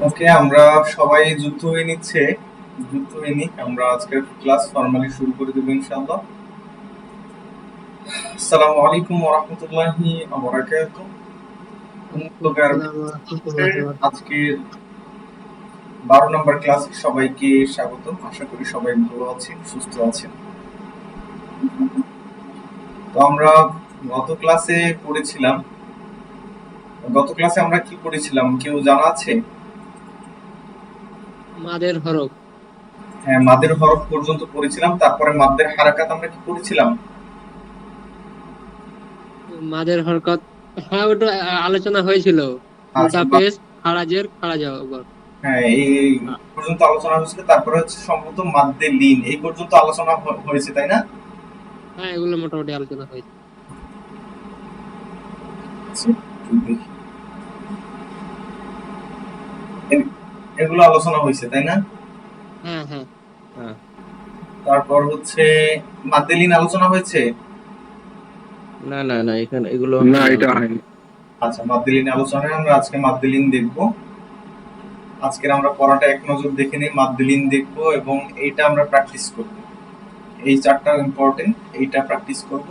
ওকে, আমরা সবাই যুক্ত হয়ে নিচ্ছে। যুক্ত হয়ে নিক, আমরা আজকের ক্লাস ফর্মালি শুরু করে দেবো ইনশাআল্লাহ। আসসালামু আলাইকুম ওয়া রাহমাতুল্লাহি ওয়া বারাকাতুহু। উন্মুক্ত আসসালামু গার্মেন্টসের আলাইকুম। আজকে 12 নম্বর ক্লাসে সবাইকে স্বাগত। আশা করি সবাই ভালো আছেন, সুস্থ আছেন। তো আমরা গত ক্লাসে পড়েছিলাম, গত ক্লাসে আমরা কি পড়েছিলাম কেউ জানা আছে? মাদের হরফ। হ্যাঁ, মাদের হরফ পর্যন্ত পড়েছিলাম, তারপরে মাদের হারাকাত আমরা কি পড়েছিলাম? মাদের হরকত। হ্যাঁ, ওটা আলোচনা হয়েছিল। আচ্ছা, উল্টা পেশ, খাড়াজের, খাড়া জবর। হ্যাঁ, এই পর্যন্ত আলোচনা হয়েছিল। তারপরে হচ্ছে সম্ভবত মাদ্দে লিন এই পর্যন্ত আলোচনা হয়েছে, তাই না? হ্যাঁ, এগুলো মোটামুটি আলোচনা হয়েছে। আচ্ছা, একটু দেখি। এ- এগুলো আলোচনা হয়েছে, তাই না? হ্যাঁ, হ্যাঁ। হ্যাঁ। তারপর হচ্ছে মাদ্দে লিন আলোচনা হয়েছে। না না না, এখানে এগুলো না, হয়নি এটা আলোচনা। হয়নি। আচ্ছা, মাদ্দে লিন আলোচনা হয়, আমরা আজকে মাদ্দে লিন দেখবো। আজকের আমরা পড়াটা এক নজর দেখে নিই, মাদ্দে লিন দেখবো এবং এইটা আমরা প্র্যাকটিস করব। এই চারটা ইম্পর্টেন্ট, এইটা প্র্যাকটিস করব,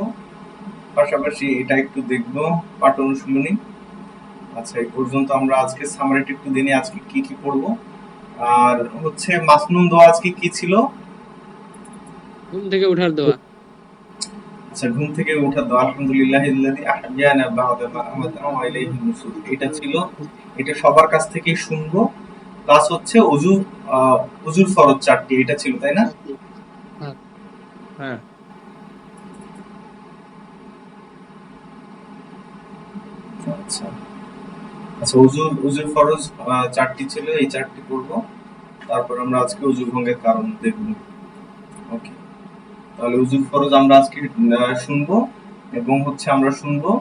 পাশাপাশি এটা একটু দেখবো, পাঠ অনুশীলনী। আচ্ছা, এই পর্যন্ত আমরা আজকে সামারিটা একটু দিনে আজকে কি কি পড়বো। আর হচ্ছে মাসনুন দোয়া আজকে কি ছিল? ঘুম থেকে উঠার দোয়া। আচ্ছা, ঘুম থেকে ওঠা দোয়া, আলহামদুলিল্লাহিল্লাযী আহইয়ানা বা'দা মা আমাতানা ওয়া ইলাইহিন নুশুর। এটা ছিল। এটা সবার কাছ থেকে শুনবো। প্লাস হচ্ছে অজুর ফরজ চারটি, এটা ছিল, তাই না? হ্যাঁ। হ্যাঁ। আচ্ছা আচ্ছা, অজুর ফরজ চারটি ছিল, এই চারটি পড়বো। তারপর আমরা আজকে অজু ভঙ্গের কারণ দেখব। ওকে, তাহলে উজুর ফরজ আমরা আজকে শুনবো এবং হচ্ছে আমরা শুনবো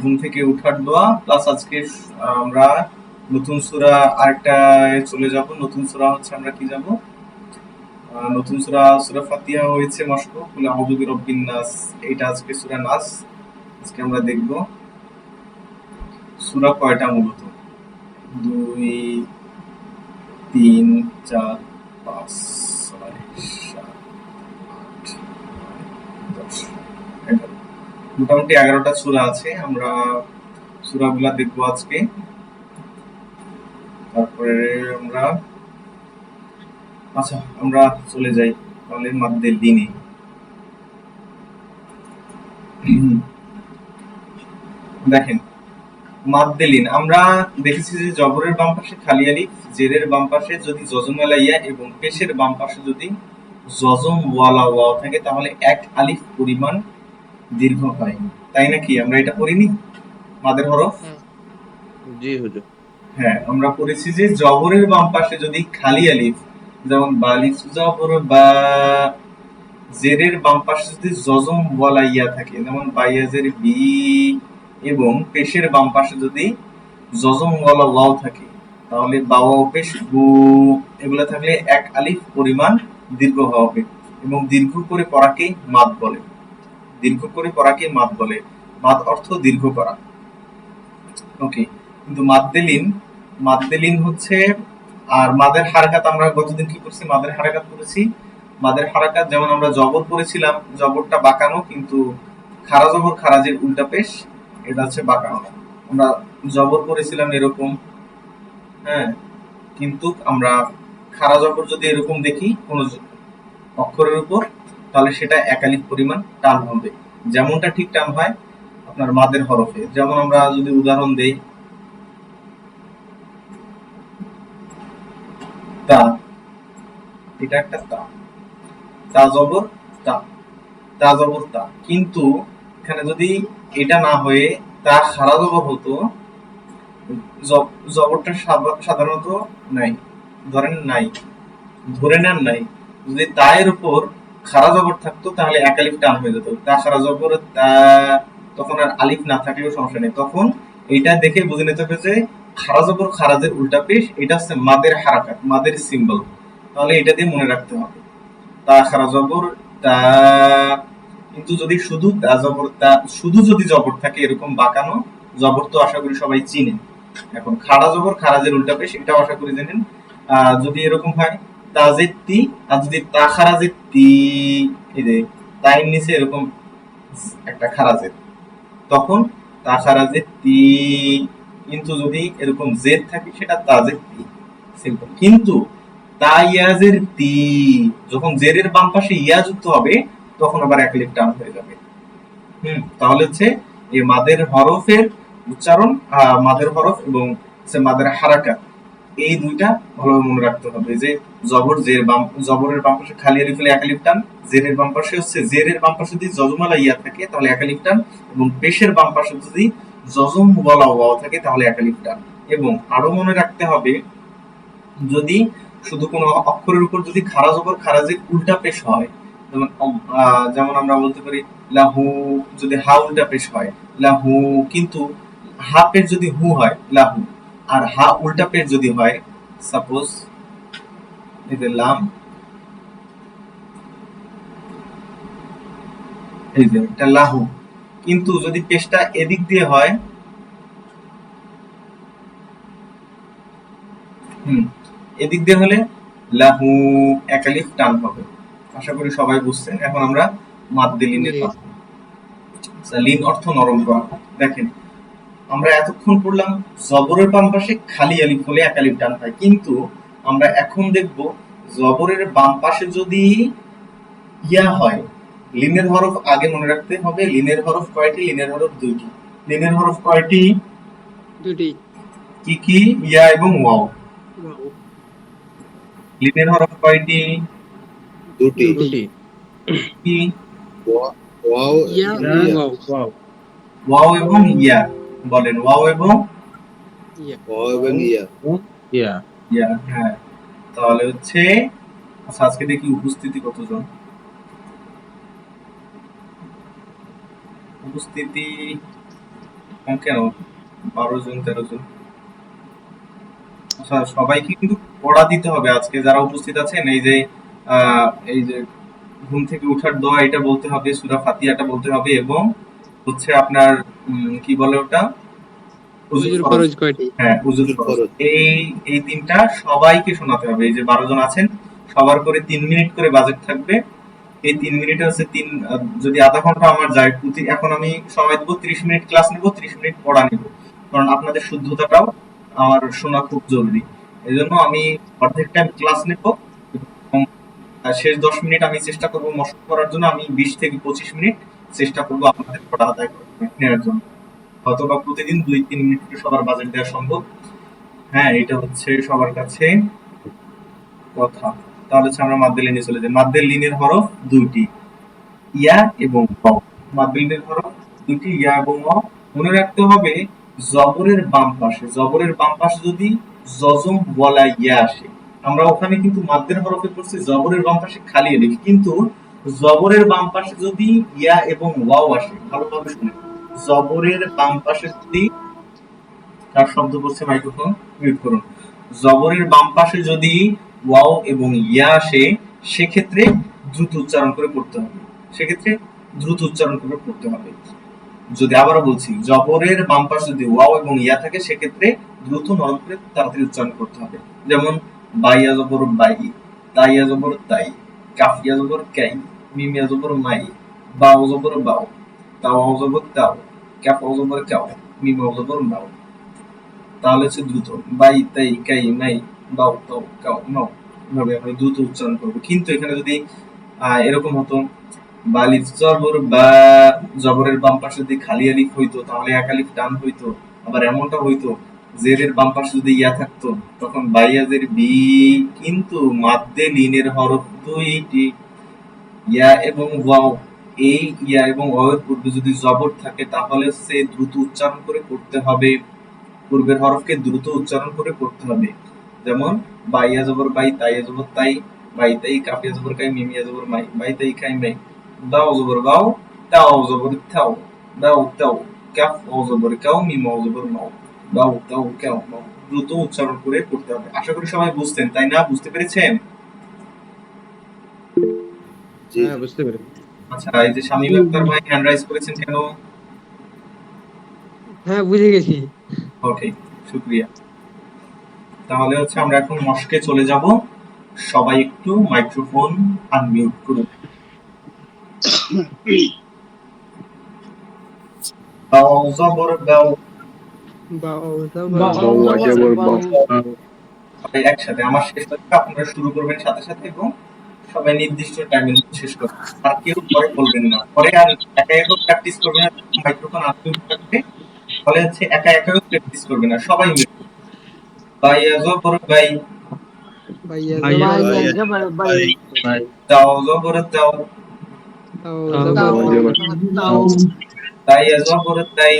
ঘুম থেকে উঠার দোয়া। প্লাস আজকে আমরা নতুন সূরা আরেকটা চলে যাব। নতুন সূরা হচ্ছে আমরা কি যাব, নতুন সূরা সূরা ফাতিহা হয়েছে মশক, কুল আউযু বিরাব্বিন নাস, এটা আজকে সূরা নাস। আজকে আমরা দেখব সূরা কয়টা মূলত, 2, 3, 4, 5, 6, 7, 8, 9, 10, 11, মোটামুটি 11টা সূরা আছে। আমরা সূরাগুলা দেখবো আজকে। তারপরে আমরা আচ্ছা, আমরা চলে যাই তাহলে মাদ্দে লিনে। দেখেন, মাদ্দে লিন আমরা দেখেছি যে জবরের বাম পাশে খালি আলিফ, জেরের বাম পাশে যদি যজমওয়ালা ইয়া এবং পেশের বাম পাশে যদি যজম ওয়ালা ওয়াও থাকে তাহলে এক আলিফ পরিমাণ দীর্ঘ হয়, তাই নাকি? আমরা এটা পড়িনি মাদের হরফ? হ্যাঁ, জি হুজুর। হ্যাঁ, আমরা পড়েছি যে জবরের বাম পাশে যদি খালি আলিফ, যেমন বালিফ জবর বা, জেরের বাম পাশে যদি যজম ওয়ালা ইয়া থাকে, যেমন বাইয়াজের বি, এবং পেশের বাম পাশে যদি যজম ওয়ালা ওয়াও থাকে, তাহলে বাওয়া পেশ গু, এগুলা থাকলে এক আলিফ পরিমাণ দীর্ঘ হবে এবং দীর্ঘ করে পড়াকে মাদ বলে। দীর্ঘ করে পড়াকে মাদ বলে। মাদ অর্থ দীর্ঘ করা। ওকে, কিন্তু মাদ্দেলিন হচ্ছে, আর মাদের হারাকাত আমরা গতদিন কি করছি, মাদের হারাকাত করেছি। মাদের হারাকাত যেমন আমরা জবর পড়েছিলাম, জবরটা বাঁকানো, কিন্তু খারা জবর খারাজের উল্টা পেশ, এটা হচ্ছে বাঁকানো। আমরা জবর পড়েছিলাম এরকম, হ্যাঁ, কিন্তু আমরা খারা জবর যদি এরকম দেখি কোন অক্ষরের উপর, তাহলে সেটা একালিক পরিমাণ টান হবে। যেমনটা ঠিক টান হয় আপনার মাদের হরফে। যেমন আমরা যদি উদাহরণ দেই, তা, এটা একটা তা, তা জবর তা, তা জবর তা। কিন্তু এখানে যদি এটা না হয়ে তা খারা জবর হতো, জবরটা সাধারণত নাই, ধরেন নাই, ধরে নেন নাই, যদি তায়ের উপর খারা জবর থাকতো তাহলে এক আলিফ টান হয়ে যেত। তা খারা জবর তা, তখন আর আলিফ না থাকলেও সমস্যা নেই। তখন এইটা দেখে বুঝে নিতে হবে যে খারা জবর খারাজের উল্টা পেশ, এটা হচ্ছে মাদের হারাকাত, মাদের সিম্বল। তাহলে এটা দিয়ে মনে রাখতে হবে, তা খারা জবর তা। কিন্তু যদি শুধু তা জবর তা, শুধু যদি জবর থাকে এরকম বাঁকানো জবর, তো আশা করি সবাই চিনেন, এখন খাড়া জবর খারাজের উল্টা পেশ, এটাও আশা করি জানেন। যদি এরকম হয় তাজের তি, আর যদি তা খারাজের তি, এই যে তাইর নিচে এরকম একটা খারাজের, তখন তা খারাজের তি। কিন্তু যদি এরকম জেদ থাকে সেটা তাজের তি, সিম্পল। কিন্তু তা ইয়াজের তি, যখন জেরের বাম পাশে ইয়া যুক্ত হবে তখন আবার এক লিফ টান হয়ে যাবে। তাহলে হচ্ছে এই মাদের হরফের উচ্চারণ, মাদের হরফ এবং মাদের হারাকাত, এই দুইটা ভালোভাবে মনে রাখতে হবে। যে জবর জের বাম, জবরের বাম পাশে খালি আলিফ হলে এক আলিফ টান, জেরের বাম পাশে হচ্ছে জেরের বাম পাশে যদি যজমালা ইয়া থাকে তাহলে এক আলিফ টান, এবং পেশের বাম পাশে যদি যজম বলা ওয়াও থাকে তাহলে এক আলিফ টান। এবং আরো মনে রাখতে হবে, যদি শুধু কোনো অক্ষরের উপর যদি খারা জবর খারাজের উল্টা পেশ হয়, যেমন যেমন আমরা বলতে পারি লাহু, যদি হা উল্টা পেশ হয় লাহু, কিন্তু হা পেশ যদি হু হয় লাহু, আর হা উল্টা পেশ যদি হয় সাপোজ এই যে লাম, এই যে এটা লাহু, কিন্তু যদি পেশটা এদিক দিয়ে হয়, এদিক দিয়ে হলে লাহু এক আলিফ টান হবে। আশা করি সবাই বুঝছেন। এখন আমরা মাদ্দে লিনের জি। পাশে, লিন অর্থ নরম করা। দেখেন আমরা এতক্ষণ পড়লাম জবরের বাম পাশে খালি আলিফ হলে এক আলিফ টান হয়, কিন্তু আমরা এখন দেখব জবরের বাম পাশে যদি ইয়া হয়, লিনের হরফ আগে মনে রাখতে হবে। লিনের হরফ কয়টি? লিনের হরফ দুইটি। লিনের হরফ কয়টি? দুটি। কি কি? ইয়া এবং ওয়াও। ওয়াও। লিনের হরফ কয়টি? দুটি। দুটি। কি? ওয়াও ইয়া এবং এবং ইয়া। ওয়াও। ওয়াও এবং ইয়া। বলেন ওয়াও এবং ইয়া। ওয়াও এবং ইয়া। ইয়া। ইয়া। হ্যাঁ, তাহলে হচ্ছে আচ্ছা, আজকে দেখি উপস্থিতি কতজন। উপস্থিতি কম কেন? 12 জন 13 জন। আচ্ছা, সবাইকে কিন্তু পড়া দিতে হবে আজকে যারা উপস্থিত আছেন। এই যে ঘুম থেকে ওঠার দোয়া এটা বলতে হবে, সূরা ফাতিহাটা বলতে হবে, এবং হচ্ছে আপনার কি বলে ওটা, উজুর ওজুর ফরজ। ফরজ কয়টি? হ্যাঁ, উজুর উজুর ফরজ। ফরজ। এই এই তিনটা সবাইকে শোনাতে হবে। এই যে 12 জন আছেন সবার করে 3 মিনিট করে বাজেট থাকবে। এই 3 মিনিটে হচ্ছে যদি আধা ঘন্টা আমার যায় প্রতি, এখন আমি সময় দেবো 30 মিনিট ক্লাস নেব, 30 মিনিট পড়া নেব, কারণ আপনাদের শুদ্ধতাটাও আমার শোনা খুব জরুরি। এই জন্য আমি অর্ধেক টাইম ক্লাস নেব, এবং শেষ 10 মিনিট আমি চেষ্টা করবো মশক করার জন্য। আমি 20 থেকে 25 মিনিট চেষ্টা করবো আপনাদের পড়া আদায় নেওয়ার জন্য। হয়তো বা প্রতিদিন 2-3 মিনিট করে সবার বাজেট দেওয়া সম্ভব। হ্যাঁ, এটা হচ্ছে সবার কাছে কথা। তাহলে হচ্ছে আমরা মাদ্দে লিনে চলে যাই। মাদ্দে লিনের হরফ দুইটি, ইয়া এবং ওয়াও। মাদ্দে লিনের হরফ দুইটি, ইয়া এবং ওয়াও। মনে রাখতে হবে জবরের বাম পাশে, জবরের বাম পাশে যদি জজম বলা ইয়া আসে, আমরা ওখানে কিন্তু মাদ্দের হরফে পড়ছি জবরের বাম পাশে খালি আলিফ, কিন্তু জবরের বাম পাশে যদি ইয়া এবং ওয়াও আসে, ভালোভাবে শুনে, জবরের বাম পাশে যদি, কার শব্দ করছে মাইক্রোফোন মিউট করুন। জবরের বাম পাশে যদি ওয়াও এবং ইয়া আসে, সেক্ষেত্রে দ্রুত উচ্চারণ করে পড়তে হবে। সেক্ষেত্রে দ্রুত উচ্চারণ করে পড়তে হবে। যদি আবারও বলছি, জবরের বাম পাশে যদি ওয়াও এবং ইয়া থাকে সেক্ষেত্রে দ্রুত নরম করে তাড়াতাড়ি উচ্চারণ করতে হবে। যেমন বাইয়া জবর বাই, তাইয়া জবর তাই, কাফিয়া জবর কাই, মিমিয়া জবর মাই, বাও জবর বাও, তাও জবর তাও, কাফাও জবর কাও, মিমাও জবর মাও। তাহলে হচ্ছে দ্রুত বাই তাই কাই মাই বাও তাও কাও মাও, এভাবে আমরা দ্রুত উচ্চারণ করবো। কিন্তু এখানে যদি এরকম হতো বালিফ জবর বা, জবরের বাম পাশে যদি খালি আলিফ হইতো তাহলে এক আলিফ টান হইতো। আবার এমনটা হইতো জেরের বাম পাশে যদি ইয়া থাকতো তখন বাইয়াজের বি, কিন্তু মাদ্দে লিনের হরফ দুইটি, ইয়া এবং ওয়াও। এই ইয়া এবং ওয়াও এর পূর্বে যদি জবর থাকে তাহলে সে দ্রুত উচ্চারণ করে পড়তে হবে। পূর্বের হরফকে দ্রুত উচ্চারণ করে পড়তে হবে। যেমন বাইয়া জবর বাই, তাইয়া জবর তাই, বাই তাই, কাফিয়া জবর কাই, মিমিয়া জবর মাই, বাই তাই কাই মাই, দাও জবর বাও, তাও জবর তাও, দাও তাও, কাফ ও জবর কাও, মিম ও জবর মাও, দাও তাও কাও মাও। দ্রুত উচ্চারণ করে পড়তে হবে। আশা করি সবাই বুঝতেন, তাই না? বুঝতে পেরেছেন? জি। হ্যাঁ, বুঝতে পেরেছি। আচ্ছা, এই যে শামীম আক্তার ভাই হ্যান্ড রাইজ করেছেন কেন? হ্যাঁ, বুঝে গেছি। ওকে, শুকরিয়া। তাহলে হচ্ছে আমরা এখন মশকে চলে যাব। সবাই একটু মাইক্রোফোন আনমিউট করুন। বাও জবর বাও। সবাই একসাথে আমার শেষ হচ্ছে, আপনারা শুরু করবেন সাথে সাথে এবং সবাই নির্দিষ্ট টাইমের মধ্যে শেষ করবেন। আর কেউ পরে বলবেন না, পরে আর একা একা প্র্যাকটিস করবেন না। মাইক্রোফোন আনমিউট থাকবে, ফলে হচ্ছে একা একাও প্র্যাকটিস করবে না, সবাই মিলে। বাইয়া জবর বাই। দাও জবর দাও। দাইয়া জবর দাই।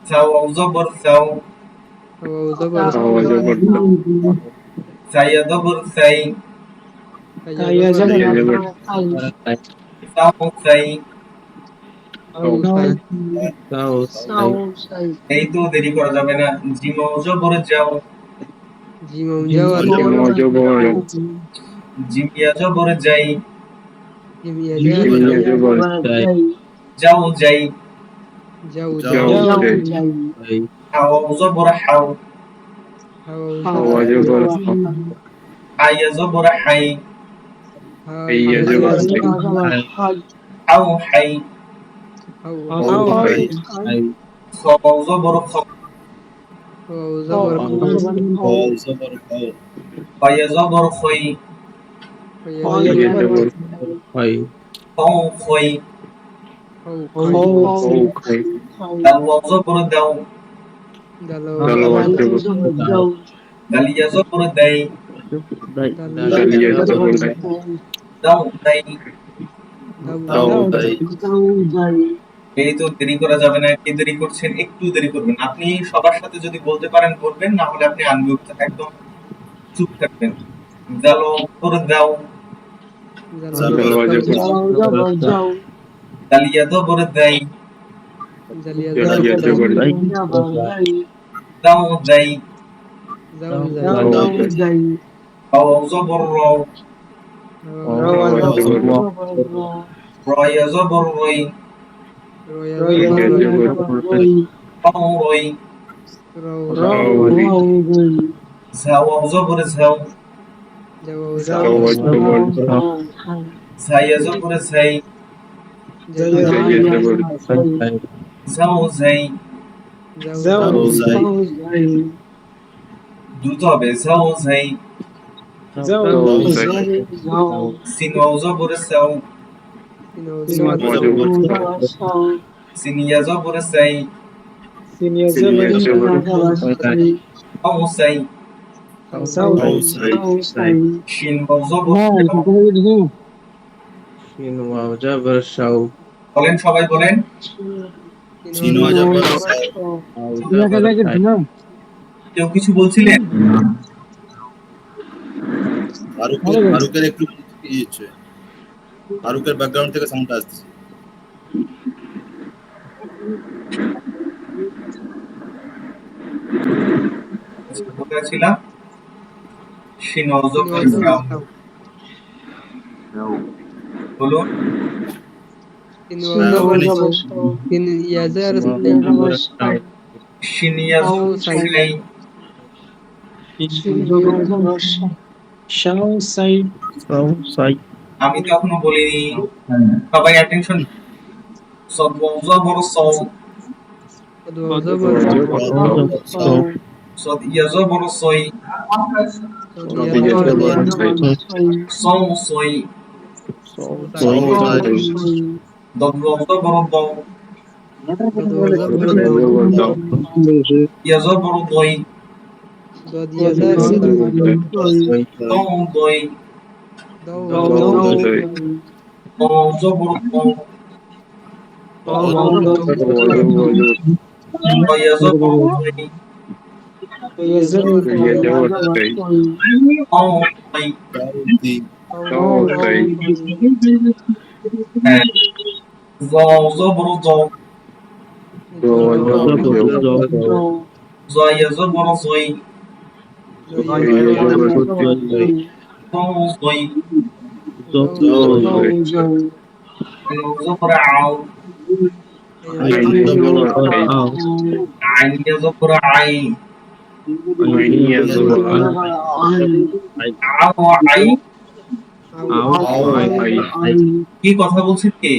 যাও জবর যাও। সাইয়া জবর সাই। যাও সাই। এই তো দেরি করা যাবে না। জিম জবর যাও। জিমিয়া জবর যাই। যাও যাই। হাও জবর হাও। হাইয়া জবর হাই। হাও হাই। খাও জবর খাও। খাইয়া জবর খই। খাও খই। দাও জবর দাও। দালিয়া জবর দাই। দাও দাই। এই তো দেরি করা যাবে না। কে দেরি করছেন একটু দেরি করবেন। আপনি সবার সাথে যদি বলতে পারেন বলবেন, না হলে আপনি আনমিউট একদম চুপ থাকবেন। দালো করে দাও। দালিয়া জবর দাই। দাও দাই। খাও জবর রও। রয়া জবর রই। খাও রই। ঝাও জবর ঝাও। ঝাইয়া জবর ঝাই। ঝাও ঝাই। দ্রুত হবে। ঝাও ঝাই। সিনও জবর সাও। সিনিয়া জবর সাই। খাও সাই। শিন জবর সাও। বলেন সবাই বলেন। কেউ কিছু বলছিলেন? ফারুকের একটু কি হচ্ছে? ফারুকের ব্যাকগ্রাউন্ড থেকে সাউন্ড আসছে। কোথায় ছিলাম? শিন জবর সাও। বলুন। শিনিয়া জবর সাই। আমি তো এখনো বলিনি, সবাই অ্যাটেনশন। জবর সও। ইয়া জবর সই। সও সই। জবর দও। ইয়া জবর দই। দও দই। জবর দও। ইয়া জবর দই। হ্যাঁ। জবর জও। জয়া জবর জই। জই। জবর আও। আইন জবর আই আইন ইয়া জবর আই ইয়া জবর আই আও আই আও আই কি কথা বলছেন কে?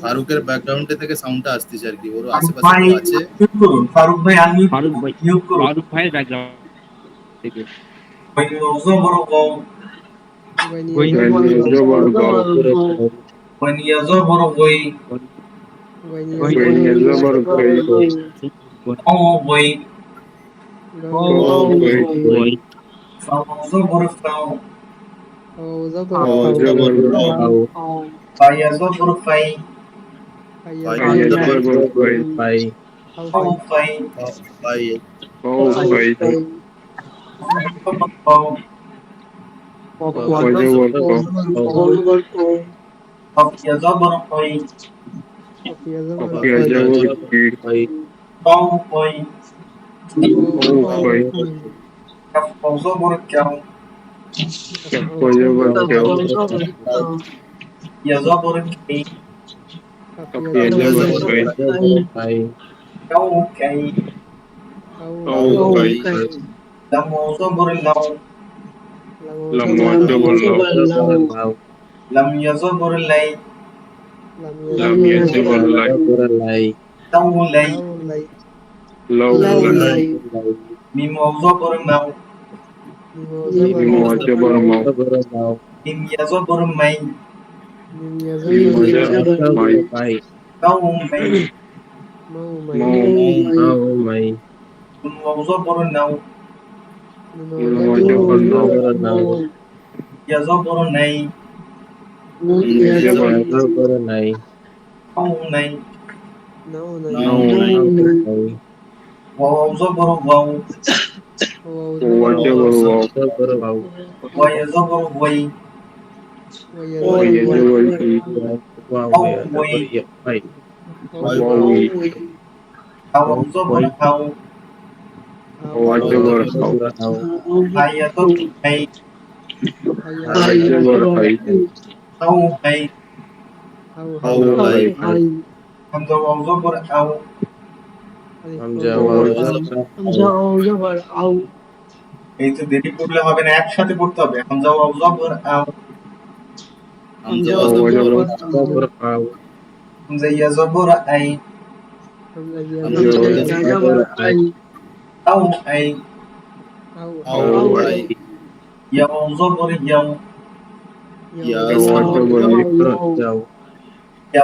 ফারুকের ব্যাকগ্রাউন্ডে থেকে সাউন্ডটা আসতেছে আর কি, ওর ফারুক আশেপাশে ভাই কেউ আছে? মিউট করুন, ফারুক ভাই আনমিউট ফারুক ভাই মিউট করুন। ফারুক ভাইয়ের ব্যাকগ্রাউন্ড থেকে ওয়াই ইয়া জবর ওয়াও ওই ওয়াই ইয়া জবর ওয়াই ওই ও ওয়াই ওই ফাও জবর ফাও আও জবর আও ফা ইয়া জবর ফাই ফাই জবর ফাই ফাও ফাই ফাই ফাও ফাও ইয়া জবর ফাই ফাও ফাই ফাও জবর কাও ইয়া জবর কি কাও কাই লাম জবর লাও লাম ইয়া জবর লাই তাও লাই মিম জবর মাও মিম ইয়া জবর মাই কাও মাই নুন জবর নাও ইয়া জবর নাই কাও নাই ওয়াও জবর ওয়াও ওয়াই জবর ওয়াই কাও ওয়াই হাও জবর হাও হাই ইয়া জবর হাই হাও হাই হামজা ওয়াও জবর হাও এই তো দেরি করলে হবে না, একসাথে পড়তে হবে। হামজা ওয়াও জবর হাও হামজা ইয়া জবর আই হাও আই ইয়া ওয়াও জবর ইয়াও ইয়া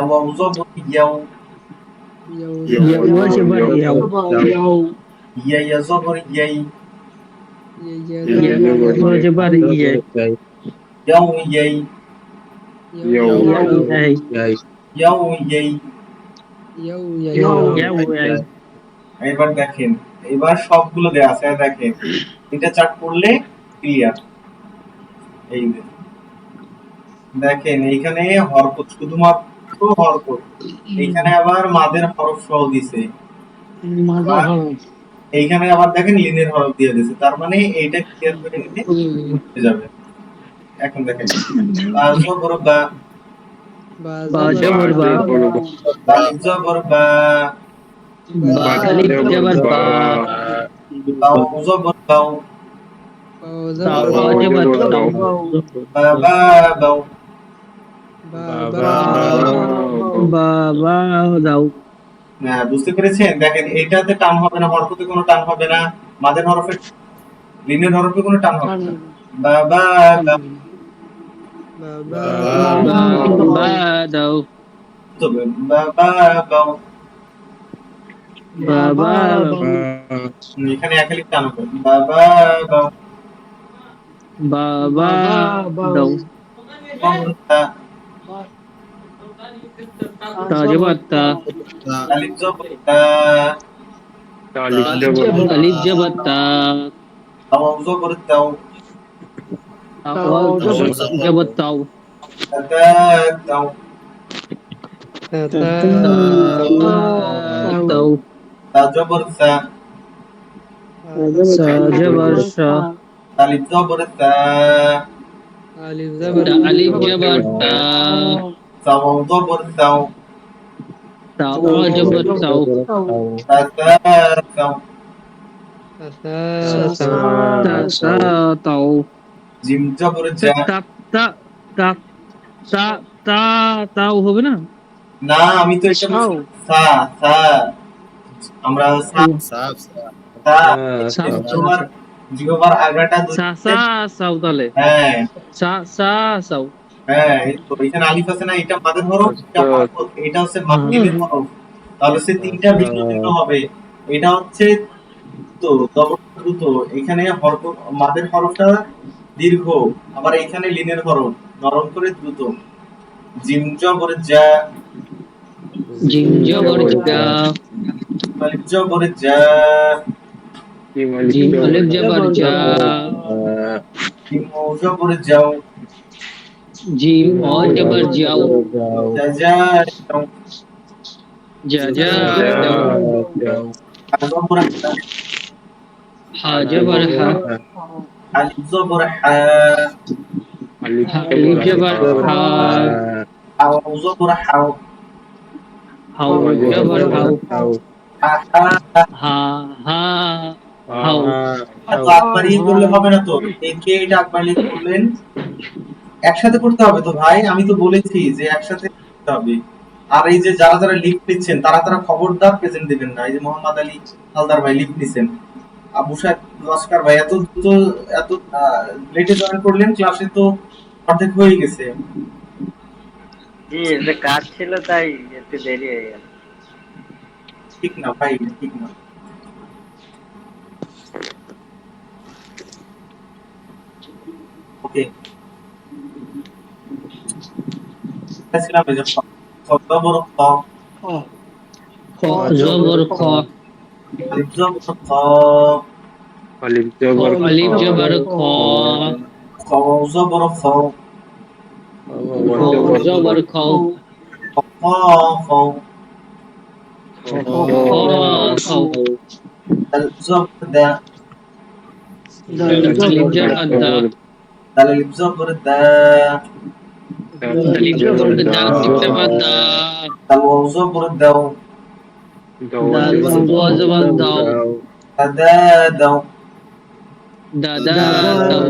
ওয়াও জবর ইয়াও ইয়া ইয়া জবর ইয়াই ইয়াও ইয়াই ইয়াও ইয়াই। এবার দেখেন, এবার সবগুলো দেয়া আছে, দেখেন এটা চার্ট করলে ক্লিয়ার। এই যে দেখেন এইখানে হরকত, শুধুমাত্র হরকত, এইখানে আবার মাদের হরফ সহ দিছে, এইখানে আবার দেখেন লিনের হরফ দিয়ে দিছে, তার মানে এইটা ক্লিয়ার করে নিলে হয়ে যাবে। এখন দেখেন বা জবর বা, বা জবর বা, বাও জবর বাও, বাবা বাও, না বুঝতে পেরেছেন? দেখেন এইটাতে টান হবে না, হরকতে কোনো টান হবে না, মাদের হরফে, লিনের হরফে কোনো টান হবে না। বাবা বাও, এখানে একালি টান হবে, বাবা বাও, আলিফ জবর তা, তাও জবর তাও, তাও তা জবর সা, আলিফ জবর তা, আলিফ জবর আলিফ জবর তা, তাও জবর তাও, তাও জবর তাও, তাতা তাও, সা তা সা তাও, জিম জবর যা, তা তা তা তা তা তাও হবে না? না আমি তো এটা বলছি সাও সা সা, আমরা সা সাফ সাফ সা সা জিহ্বার জিহ্বার আগাটা সা সা সাও তাহলে, হ্যাঁ সা সা সাও। হ্যাঁ, এই তো এখানে আলিফ আছে না, এটা মাদের হরফ, এটা হরকত, এটা হচ্ছে মাদ্রিদের হরফ, তাহলে সে তিনটা ভিন্ন ভিন্ন হবে। এটা হচ্ছে দ্রুত, জবর দ্রুত, এখানে মাদের হরফটা দীর্ঘ, আবার এখানে লিনের হরফ নরম করে দ্রুত। জিম জবর যা, জিম জবর জা, আলিফ জবর যা, জিম আলিফ জবর জা, জিম ও জবর যাও, জিম অ জবর যাও, যা যা যাও, যা যা যাও, হা জবর হা, হা জবর হা, আলিফ জবর হা, হা আলিফ জবর হা, হাও জবর হাও, হাও জবর হাও, হা হা, হা হা হাও। তো আকবারিয়ে করলে হবে না তো, কে এটা আকবারিয়ে করলেন? একসাথে করতে হবে তো ভাই, আমি তো বলেছি যে একসাথে করতে হবে। আর এই যে যারা যারা লিফট নিচ্ছেন তারা তারা খবরদার প্রেজেন্ট দিবেন না। এই যে মোহাম্মদ আলী হালদার ভাই লিফট নিছেন, আবু সাহেব লস্কর ভাই এত দ্রুত, এত লেটে জয়েন করলেন, ক্লাসে তো অর্ধেক হয়ে গেছে। জি, এটা কাজ ছিল তাই একটু দেরি হয়ে গেল। ঠিক না ভাই, এটা ঠিক না। ওকে, ছিলাম এই যে শব্দ বড় খ, খ জবর খ, আলিফ জবর খ, আলিফ জবর খ, খ জবর খ, খ জবর খ, খ খ, খ খ, দাল জবর দা, আলিফ জবর দা, দাল আলিফ জবর দা, আলিফ জবর দা, আলিফ জবর দা, দাল ওয়াও জবর দাও, দাল ওয়া জবর দাও, দা দাও। দাদা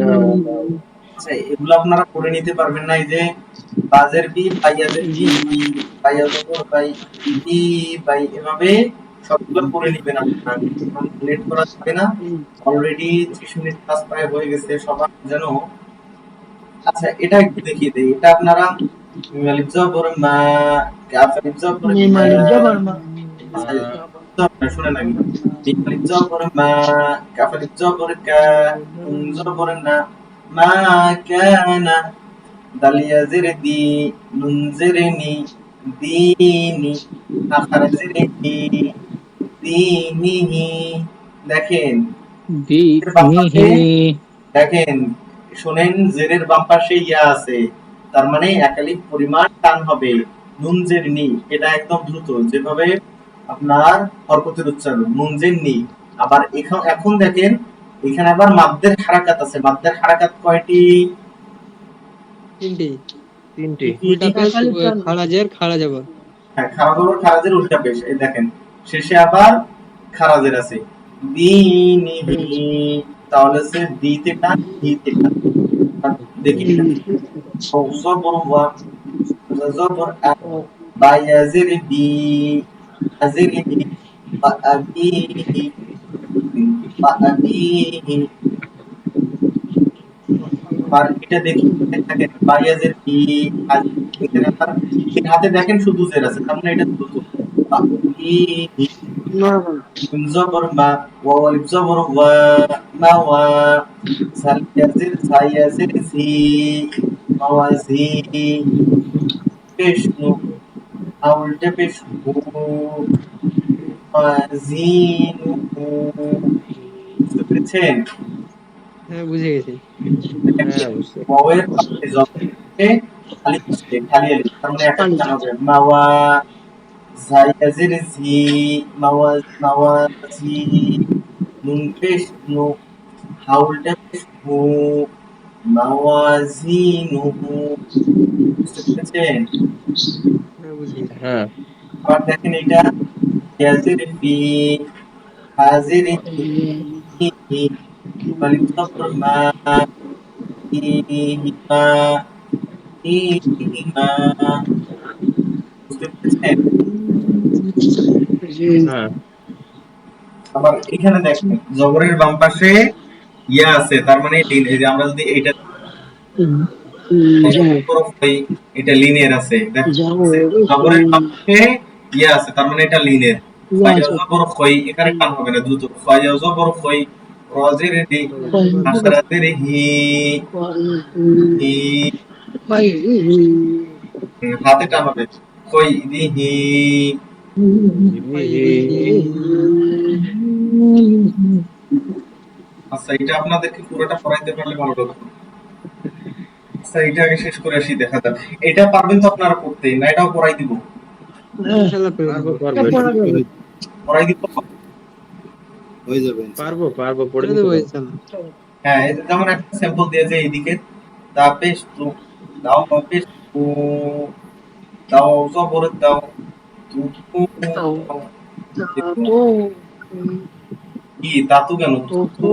দাও। আচ্ছা, এগুলো আপনারা করে নিতে পারবেন না। এই যে বাজের বি, বাইয়াজের বি, বাইয়া জবর বাই, বি বাই, এভাবে সবগুলো করে নিবেন আপনারা, লেট করা যাবে না। অলরেডি 30 মিনিট ক্লাস প্রায় হয়ে গেছে, সবার যেন। আচ্ছা, এটা একটু দেখিয়ে দেই, এটা আপনারা আলিফ জবর মা, কাফ আলিফ জবর মা, আচ্ছা, জবর শুনেন আগে, মিম আলিফ জবর মা, কাফ আলিফ জবর কা, নুন জবর না, মা কানা, দাল ইয়া জের দি, নুন জের নি, দিনি, আখার জের হি, দিনিহি। দেখেন বি এর বাম পাশে, নিহি, দেখেন শোনেন, জেরের বাম পাশে ইয়া আছে, তার মানে একালিক পরিমাণ টান হবে। নুন জের নি, এটা একদম দ্রুত, যেভাবে আপনার হরকতের উচ্চারণ নুন জের নি। আবার এখন এখন দেখেন এখানে আবার মাদ্দের হারাকাত আছে। মাদ্দের হারাকাত কয়টি? তিনটি, কি উল্টা কি? পেশ, খাড়াজের খাড়া যাবর। হ্যাঁ, খারাজ জবর খারাজের উল্টা পেশ। এই দেখেন শেষে আবার খারাজের আছে, দিনিহি, তাহলে সে দিতে টান, হিতে টান। আর দেখি এটা, জবর ওয়া, জবর আ, বায়াজির বি, আজির হি, বাআবিহি, বাআবিহি। আবার এটা দেখি, দেখেন বায়াজির বি, এখানে আবার এর হাতে দেখেন শুধু জের আছে, তার মানে এটা দ্রুত। বাআবিহি, মিম জবর মা, ওয়াও আলিফ জবর ওয়া, মাওয়া, জাল ইয়াজির জা, ইয়াজির জি, মাওয়াজি, পেশ নু, উল্টা পেশ হু, মাজিনুহু। বুঝতে পেরেছেন? হ্যাঁ, বুঝে গেছি। ওয়াওয়ের পাশে যবে আলিফ আছে, খালি আলিফ, তার মানে একটা টান হবে, মাওয়া, জায়াজির জি, মাওয়া, মাওয়াজি, নুন পেশ নু, হাউলটা পেশ হু, মাওয়াজিনুহু, বুঝতে পেরেছেন? হ্যাঁ আবার দেখেন এটা ইয়াজির ফি, হাজির হি, মালিক সফর মা, ইহিমা, ইহিমা, বুঝতে পেরেছেন? হ্যাঁ আবার এখানে দেখেন জবরের বাম পাশে ইয়া আছে, তার মানে লিন। এই যে আমরা যদি এটা হরফ হই, এটা লিনের আছে, দেখেন জবরের বাম পাশে ইয়া আছে, তার মানে এটা লিনের। ফাইয়া জবর খই, এখানে টান হবে না, দ্রুত ফাইয়া জবর খই, রজের রি, আখরাতের হি, হি, হাতে টান হবে, খই হি। আচ্ছা, এটা আপনাদেরকে পুরোটা পড়াইতে পারলে ভালো লাগতো। আচ্ছা, এটা আগে শেষ করে আসি, দেখা যাক। এটা পারবেন তো আপনারা পড়তে, না এটাও পড়াই দিব? ইনশাআল্লাহ পারবো পেরে পারবো এটা এটা পড়াই দিব। হয়ে যাবে পারবো পারবো পড়ে দেবো দিতে ইনশাআল্লাহ। হ্যাঁ, এই যে যেমন একটা স্যাম্পল দিয়েছে এইদিকে, তাপেশ তু, দাও তাপেশ তু, দাও জবর দাও, তু তু দাও, কি তাতু কেন, তু তু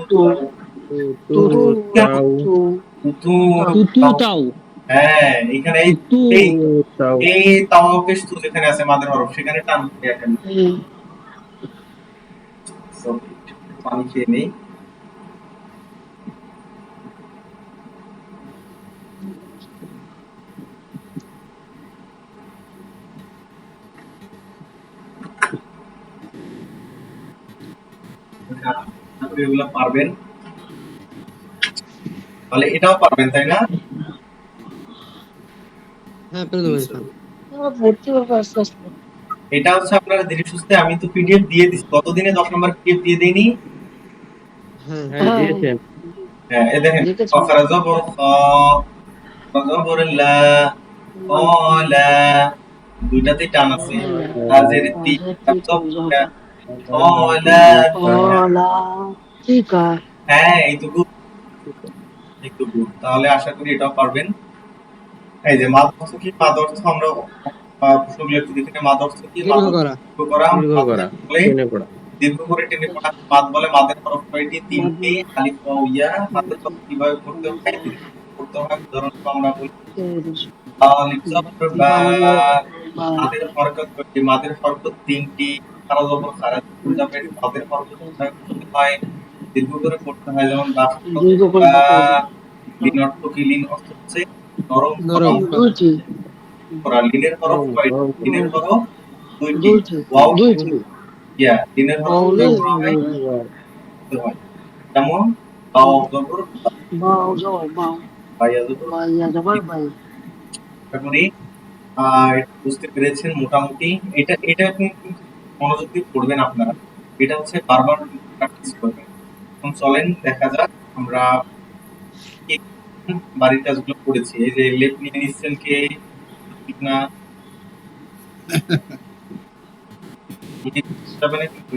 দাও, তো কেন তাও তু তু তুতু দাও। তাও হ্যাঁ, এখানে এই তুতু এই তাও এই তাওয়াফেশ তু যেখানে আছে মাদের হরফ, সেখানে টান দিয়ে এখানে। সরি, পানি খেয়ে নেই। আপনি এগুলো পারবেন, তাহলে এটাও পারবেন, তাই না? হ্যাঁ পেরে দেবো ইনশাআল্লাহ। ইনশাআল্লাহ। এটা হচ্ছে আপনারা ধীরে সুস্থে, আমি তো পিডিএফ দিয়ে দিচ্ছি, কতদিনে 10 নম্বর পিডিএফ দিয়ে দেইনি? হ্যাঁ হ্যাঁ দিয়েছেন হ্যাঁ, এই দেখেন, অকারা জবর খ, তা জবর লা, অলা, দুইটাতেই টান আছে। হাজের তি, তা জবর কা, অলা, হ্যাঁ এইটুকু, এইটুকু। তাহলে আশা করি এটাও পারবেন। এই যে মাদ অর্থ কি, মাদ অর্থ আমরা প্রশ্নগুলো একটু দেখে নিই। মাদ অর্থ কি? মাদ দীর্ঘ অর্থ করা। দীর্ঘ করা, দীর্ঘ মাদকে করা বলে টেনে পড়া দীর্ঘ করে টেনে পড়া, মাদ বলে। মাদের হরফ কয়টি? 3টি, আলিফ ওয়াও ইয়া। মাদের হরফ কিভাবে পড়তে হয়, ধীরে ধীরে পড়তে হয়। উদাহরণস্বরূপ আমরা বলি আলিফ জবর বা, মাদের হরকত কয়টি? মাদের হরকত 3টি, খারা জবর খারা, যাবে মাদের হরকত কিভাবে পড়তে হয়, দীর্ঘ করে পড়তে হয়। যেমন বা, লিন অর্থ কি? লিন অর্থ হচ্ছে নরম করা, নরম করা। করা। লিনের হরফ নরম কয়টি? নরম লিনের হরফ 2টি, ওয়াও ইয়া। লিনের হরফ কিভাবে পড়তে হয়, পড়তে হয়। যেমন বাও জবর বা, বাইয়া জবর ই। আশা করি এটা বুঝতে পেরেছেন মোটামুটি। এটা এটা কিন্তু মনোযোগ দিয়ে পড়বেন আপনারা। এটা হচ্ছে বারবার প্র্যাকটিস করবেন। এখন চলেন দেখা যাক আমরা কি বাড়ির কাজগুলো করেছি। এই যে লেপ নিয়ে নিচ্ছেন কে, ঠিক না? নিয়ে যাবে না কিন্তু।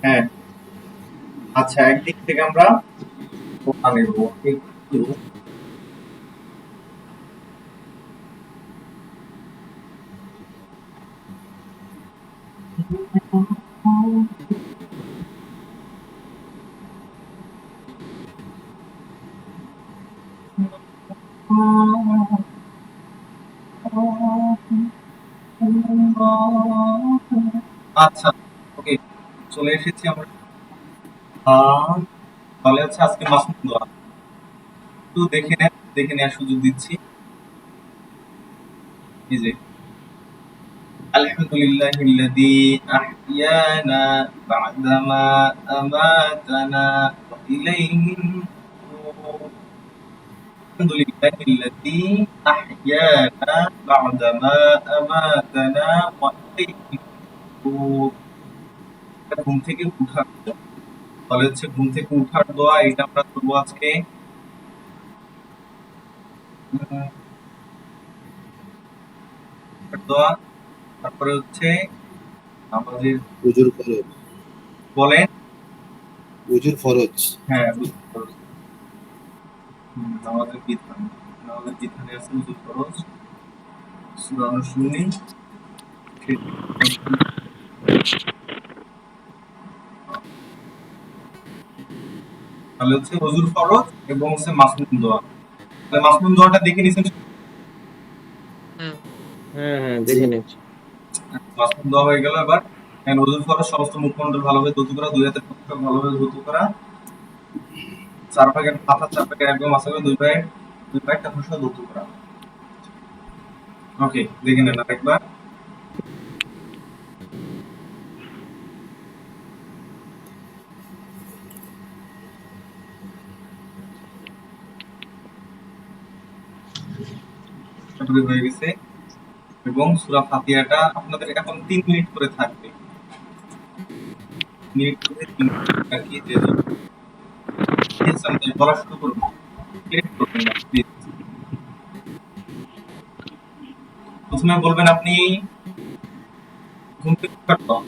হ্যাঁ, আচ্ছা, একদিক থেকে আমরা কোথা নেব একটু। আচ্ছা, ওকে, চলে এসেছি আমরা। তাহলে হচ্ছে আজকে মাসুদ দোয়া একটু দেখে নেওয়ার সুযোগ দিচ্ছি। এই যে আলহামদুলিল্লাহিল্লাযী আহইয়ানা বা'দামা আমাতানা ওয়া ইলাইহিন নুশুর। আলহামদুলিল্লাহিল্লাযী আহইয়ানা বা'দামা আমাতানা ওয়া ইলাইহিন নুশুর। এটা ঘুম থেকে উঠার দোয়া। তাহলে হচ্ছে ঘুম থেকে উঠার দোয়া, এটা আমরা করবো আজকে। উঠার দোয়া, তারপরে হচ্ছে আমাদের উজুর ফরজ। বলেন। উজুর ফরজ। হ্যাঁ, উজুর ফরজ। আমাদের বিধান, আমাদের বিধানে আছে উজুর ফরজ। সূরা অনুশীলনী তাহলে হচ্ছে হুজুর ফরজ এবং হচ্ছে মাসনুন দোয়া। তাহলে মাসনুন দোয়াটা দেখে নিছেন? হ্যাঁ হ্যাঁ দেখে নিচ্ছি। মাসনুন দোয়া হয়ে গেল। এবার হুজুর ফরজ সমস্ত মুখমণ্ডল ভালোভাবে ধৌত করা, দুই হাতের মুখ ভালোভাবে ধৌত করা, চার ভাগের মাথা, চার ভাগের একদম মাথা করে দুই পায়ের টাকা সহ ধৌত করা। ওকে, দেখে নেন আরেকবার। তারপরে হয়ে গেছে। এবং সূরা ফাতিহাটা আপনাদের এখন 3 মিনিট করে থাকবে। মিনিট করে 3 মিনিট রাখিয়ে দিয়ে যাবেন। বলা শুরু করুন। লেট করবেন না প্লিজ। প্রথমে বলবেন আপনি ঘুম থেকে ওঠার পর।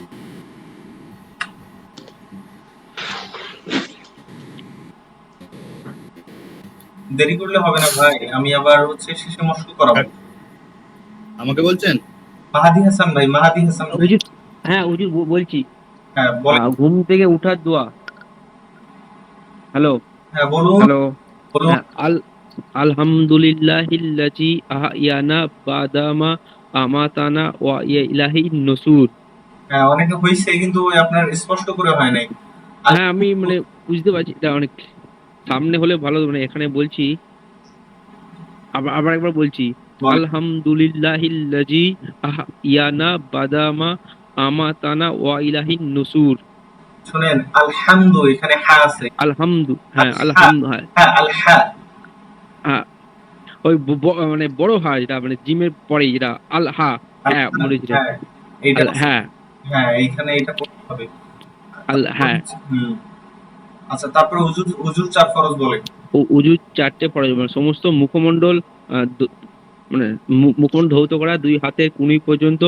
দেরি করলে হবে না ভাই, আমি আবার হচ্ছে শেষে মস্ক করাবো। আমাকে বলছেন? মাহাদি হাসান ভাই, মাহাদি হাসান ভাই। হুজুর, হ্যাঁ হুজুর বলছি। হ্যাঁ বলেন। ঘুম থেকে উঠার দোয়া। হ্যালো হ্যাঁ বলুন। হ্যালো। বলুন। হ্যাঁ, আলহামদুলিল্লাহিল্লাযী আহইয়ানা বাদামা আমাতানা ওয়া ইলাইহিন নুশুর। হ্যাঁ, অনেকে হয়েছে কিন্তু ওই আপনার স্পষ্ট করে হয় নাই। হ্যাঁ আমি মানে বুঝতে পারছি, এটা অনেক সামনে হলে ভালো, মানে এখানে বলছি। আবার আবার একবার বলছি। বলেন। আলহামদুলিল্লাহিল্লাযী আহইয়ানা বাদামা আমাতানা ওয়া ইলাইহিন নুশুর। শুনেন, আলহামদু এখানে হা আছে। হ্যাঁ হা, আলহামদু, হ্যাঁ হ্যাঁ আলহা। হ্যাঁ, ওই মানে বড় হা, যেটা মানে জিমের পরে, যেটা আল হা, হ্যাঁ মনে হচ্ছে হ্যাঁ, এইটা হ্যাঁ হ্যাঁ এইখানে এটা করতে হবে। হ্যাঁ। হুম। আচ্ছা, তারপরে হুজুর হুজুর চার ফরজ বলে। উজু 4টে ফরজ, মানে সমস্ত মুখমণ্ডল মানে মুখমণ্ডল ধৌত করা, দুই হাতের কুনি পর্যন্ত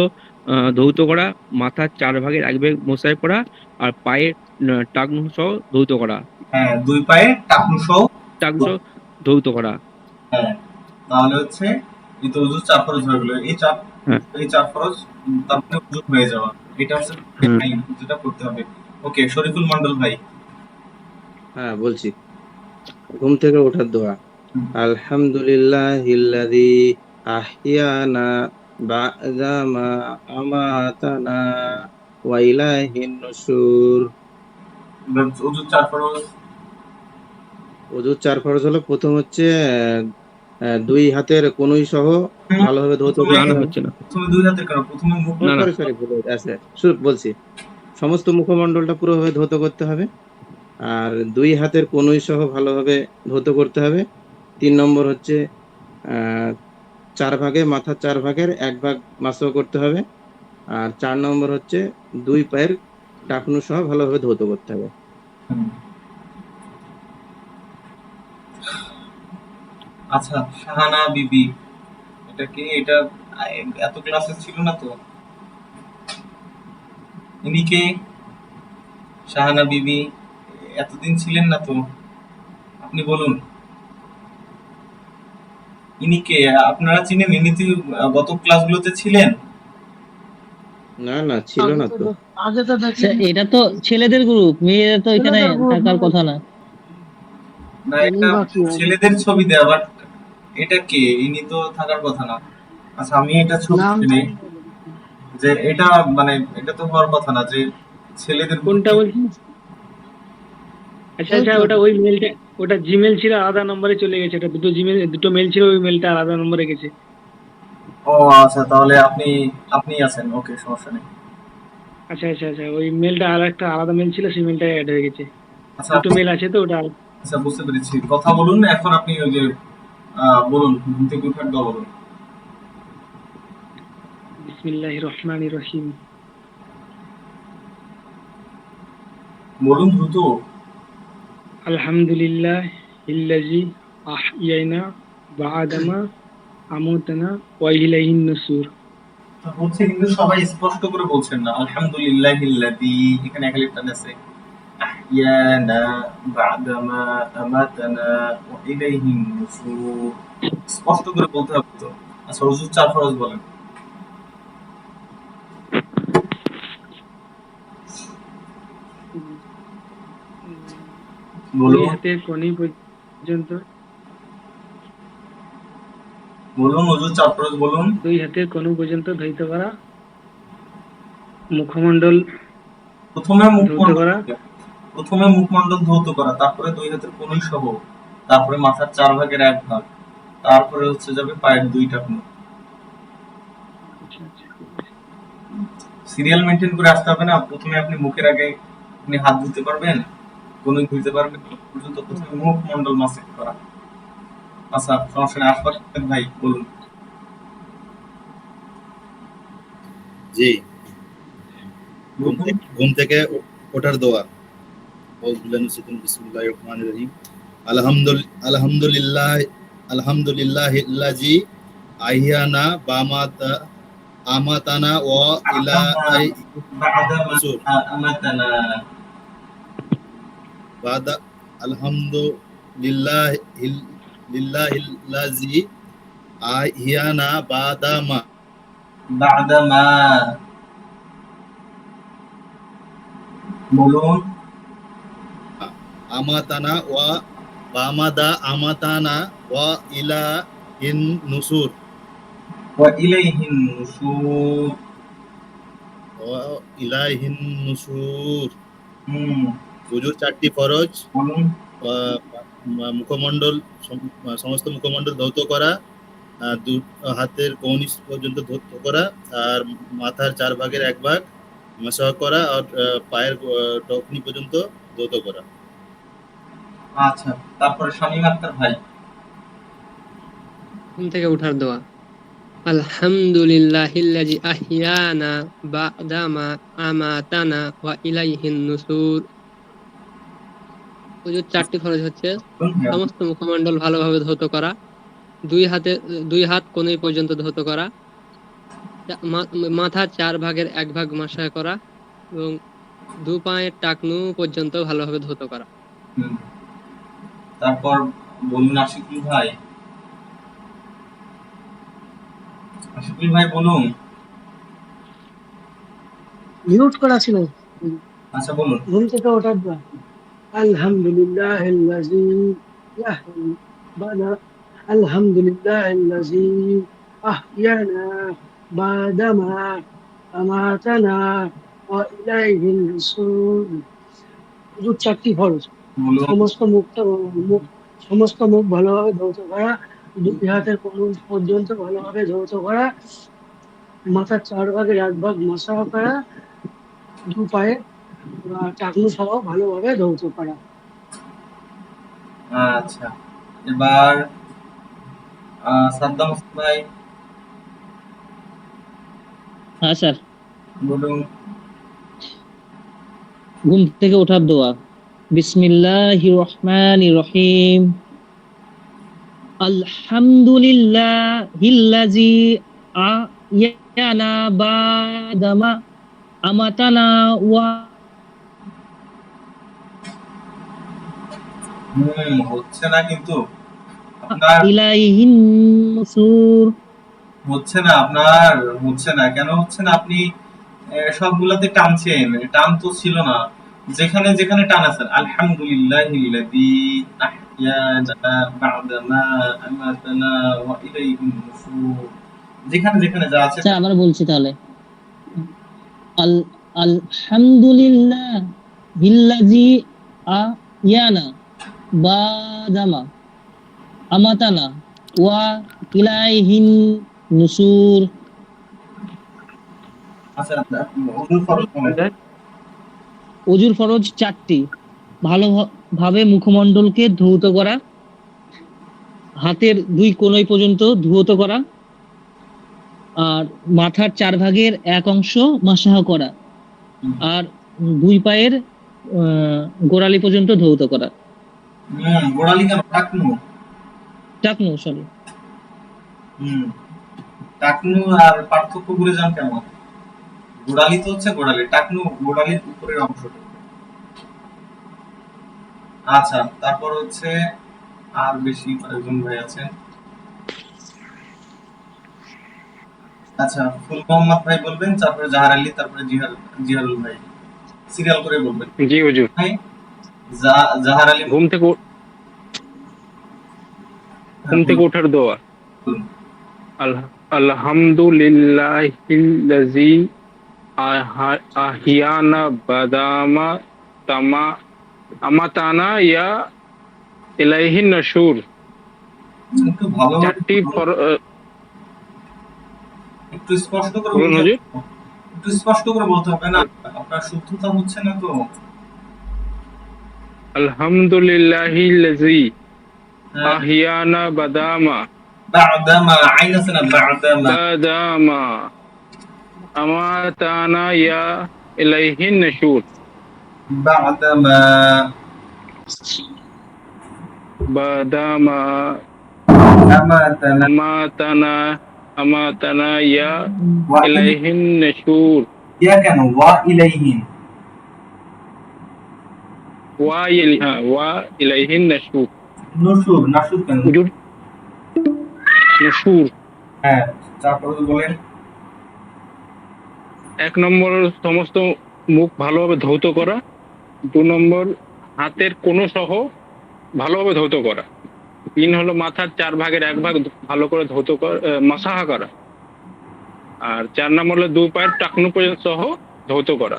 ধৌত করা, মাথার 4 ভাগের 1 ভাগ মোছাই করা, আর পায়ের টাকনু সহ ধৌত করা। হ্যাঁ, দুই পায়ে টাকনু সহ। টাকনু সহ ধৌত করা। হ্যাঁ, তাহলে হচ্ছে এই তো হুজুর চার ফরজ হয়ে গেল। হ্যাঁ এই চার ফরজ তারপরে হুজুর হয়ে যাওয়া, এটা হচ্ছে হুম। যেটা করতে হবে। ওকে, শরীফুল মন্ডল ভাই। হ্যাঁ বলছি। ঘুম থেকে ওঠার দোয়া। হুম। আলহামদুলিল্লাহিল্লাযী আহইয়ানা বা'দা মা আমাতানা ওয়া ইলাইহিন নুশুর। হুজুর চার ফরজ। ওযুর 4 ফরজ হলো, প্রথম হচ্ছে দুই হাতের কনুই সহ ভালোভাবে ধৌত প্রথমে করতে না হবে। হচ্ছে না। প্রথমে দুই হাতের কেন, প্রথমে মুখ। না না। সরি সরি ভুল হয়ে গেছে। বলছি, সমস্ত মুখমণ্ডলটা পুরোভাবে ধৌত করতে হবে, আর দুই হাতের কনুই সহ ভালোভাবে ধৌত করতে হবে। 3 নম্বর হচ্ছে আহ 4 ভাগে, মাথার 4 ভাগের 1 ভাগ মাসও করতে হবে। আর 4 নম্বর হচ্ছে দুই পায়ের টাকনু সহ ভালোভাবে ধৌত করতে হবে। হুম। আচ্ছা, শাহানা বিবি, এটা কি? এটা এত ক্লাসে ছিল না তো। ইনি কে? শাহানা বিবি এতদিন ছিলেন না তো, আপনি বলুন। ইনি কে? আপনারা চিনেন? ইনি তো গত ক্লাসগুলোতে ছিলেন। না না, ছিল না তো। এটা তো ছেলেদের গ্রুপ, মেয়েরা তো এখানে থাকার কথা না। না, এটা ছেলেদের ছবি দেয়া, বাট এটা কে? ইনি তো থাকার কথা না। আচ্ছা, আমি এটা ছবি চিনি যে এটা, মানে এটা তো হওয়ার কথা না যে ছেলেদের কোনটা বলছিস? আচ্ছা আচ্ছা, ওটা ওই মেলটা, ওটা জিমেল ছিল, আলাদা নম্বরে চলে গেছে। এটা দুটো মেল ছিল, ওই মেলটা আলাদা নম্বরে গেছে। ও আচ্ছা, তাহলে আপনি আপনি আছেন। ওকে, সমস্যা নেই। আচ্ছা আচ্ছা আচ্ছা, ওই মেলটা আর একটা আলাদা মেল ছিল, সেই মেলটা অ্যাড হয়ে গেছে। আচ্ছা দুটো মেল আছে তো ওটা। আচ্ছা, বুঝতে পেরেছি। কথা বলুন এখন আপনি, ওই যে বলুন, ঘুম থেকে উঠার দোয়া বলুন। বিসমিল্লাহির রহমানির রহিম। বলুন দ্রুত। আলহামদুলিল্লাহিল্লাযী আহইয়ানা বা'দামা আমাতানা ওয়া ইলাইহিন নুশুর। বলছে কিন্তু সবাই স্পষ্ট করে বলছেন না। আলহামদুলিল্লাহিল্লাযী, এখানে এক লিটার আছে। আহইয়ানা বা'দামা আমাতানা ওয়া ইলাইহিন নুশুর। স্পষ্ট করে বলতে হবে তো। আচ্ছা, হুজুর 4 ফরজ বলেন। দুই বলুন, হাতের কনুই পর্যন্ত বলুন হুজুর 4 ফরজ বলুন। দুই হাতের কনু পর্যন্ত ধৌত করা, মুখমণ্ডল প্রথমে ধৌত মুখমণ্ডল করা, প্রথমে মুখমণ্ডল ধৌত করা, তারপরে 2 হাতের কনুই সহ, তারপরে মাথার 4 ভাগের 1 ভাগ, তারপরে হচ্ছে যাবে পায়ের 2 টাকনু। সিরিয়াল মেনটেন করে আসতে হবে না। প্রথমে আপনি মুখের আগে আপনি হাত ধুতে পারবেন, কনুই ধুইতে পারবেন, পর্যন্ত প্রথমে মুখমণ্ডল মাসাজ করা। আচ্ছা, সমস্যা নেই। আশফাক ভাই বলুন। জি, বলুন। ঘুম থেকে ওঠার দোয়া। বিসমিল্লাহির রহমানির রহিম। আলহামদুলিল্লাহ আলহামদুলিল্লাহিল্লাযী আহিয়ানা আমাতানা ওয়া ইলাইহি বা'দামা নুশুর। আমাতানা। বাদা লিল্লাহিল্লাযী আহিয়ানা বাদামা বা'দামা। বলুন। আমাতানা ওয়া ইলাইহিন নুশুর। ওয়া ইলাইহিন নুশুর। ওয়া ইলাইহিন নুশুর। হুম, হুজুর 4টি ফরজ। বলুন। মুখমণ্ডল সমস্ত মুখমণ্ডল ধৌত করা, হাতের কনুই পর্যন্ত ধৌত করা, আর মাথার 4 ভাগের 1 ভাগ মাসাহ করা, আর পায়ের টকনি পর্যন্ত ধৌত করা। আচ্ছা, তারপরে শামীম আক্তার ভাই। ঘুম থেকে ওঠার দোয়া। আলহামদুলিল্লাহিল্লাযী আহইয়ানা বা'দামা আমাতানা ওয়া ইলাইহিন নুশুর। হুজুর 4টি ফরজ হচ্ছে সমস্ত মুখমণ্ডল ভালোভাবে ধৌত করা, দুই হাত কনুই পর্যন্ত ধৌত করা, মাথার 4 ভাগের 1 ভাগ মাসাহ করা এবং 2 পায়ের টাকনু পর্যন্ত ভালোভাবে ধৌত করা। হুম, তারপর বলুন আশিকুল ভাই। আশিকুল ভাই বলুন। মিউট করা ছিল। আচ্ছা, বলুন। ঘুম থেকে ওঠার দোয়া। আলহামদুলিল্লাহিল্লাযী বানা আলহামদুলিল্লাহিল্লাযী আহইয়ানা বাদামা আমাতানা ওয়া ইলাইহিন নুশুর। হুজুর 4টি ফরজ। বলুন। সমস্ত মুখ ভালোভাবে ধৌত করা, 2 হাতের কনুই পর্যন্ত ভালোভাবে ধৌত করা, মাথার 4 ভাগের 1 ভাগ মাসাহ করা, 2 পায়ে টাকনু সহ ভালোভাবে ধৌত করা। আচ্ছা, এবার সাদ্দাম হোসেন ভাই হ্যাঁ স্যার, বলুন। ঘুম থেকে ওঠার দোয়া। বিসমিল্লাহির রহমানির রহিম। আলহামদুলিল্লাহিল্লাযী আহইয়ানা বা'দামা আমাতানা ওয়া হচ্ছে না কিন্তু আপনার, ইলাইহিন নুশুর। হচ্ছে না আপনার, হচ্ছে না। কেন হচ্ছে না? আপনি সবগুলাতে টানছেন, টান তো ছিল না। যেখানে যেখানে টান আছে, আলহামদুলিল্লাহিল্লাযী আহইয়ানা বা'দামা আমাতানা ওয়া ইলাইহিন নুশুর, যেখানে যেখানে যা আছে। স্যার আবার বলছি তাহলে। আলহামদুলিল্লাহিল্লাযী আহইয়ানা বা'দামা আমাতানা ওয়া ইলাইহিন নুশুর। আচ্ছা, হুজুর ফরজ বলেন। অজুর ফরজ 4টি। ভালোভাবে মুখমণ্ডলকে ধৌত করা, হাতের 2 কনুই পর্যন্ত ধৌত করা, আর মাথার 4 ভাগের 1 অংশ মাসাহ করা, আর 2 পায়ের গোড়ালি পর্যন্ত ধৌত করা। গোড়ালি কেন? টাকনু। টাকনু, সরি। টাকনু আর পার্থক্য ভুলে যান কেন? গোড়ালি তো হচ্ছে গোড়ালি, টাকনু গোড়ালির উপরের অংশটা। আচ্ছা, তারপর হচ্ছে আর বেশি কয়েকজন ভাই আছেন। আচ্ছা, ফুল মোহাম্মদ ভাই বলবেন, তারপরে জাহার আলী, তারপরে জিহারুল ভাই। সিরিয়াল করে বলবেন। জি হুজুর। ভাই জাহার আলী ঘুম থেকে ওঠার দোয়া। বলুন। আলহামদুলিল্লাহিল্লাযী আহিয়ানা বাদামা তামা আমাতানা ইয়া ইলাইহিন নাশুর। একটু ভালোভাবে চারটি একটু স্পষ্ট করে বলুন বলতে হুজুর। একটু স্পষ্ট করে বলতে হবে না, আপনার শুদ্ধতা হচ্ছে না তো। আলহামদুলিল্লাহিল্লাযী হ্যাঁ, আহিয়ানা বাদামা বাদামা আইন আছে না, বাদামা আমাতানা ইয়া ইলাইহিন নাশুর। বাদামা বাদামা আমাতানা আমাতানা ইয়া ওয়া ইলাইহিন নাশুর। ইয়া কেন ওয়া ইলাইহিন? ওয়া ইলাইহিন নাশুর। নাশুর কেন? হুজুর নাশুর। হ্যাঁ, তারপরে বলেন। 1 নম্বর সমস্ত মুখ ভালোভাবে ধৌত করা। 2 নম্বর হাতের কোণো সহ ভালোভাবে ধৌত করা। 3 হলো মাথার 4 ভাগের 1 ভাগ ভালো করে ধৌত করা, মাসাহা করা। আর 4 নম্বর হলো 2 পায়ের টাকনু পর্যন্ত সহ ধৌত করা।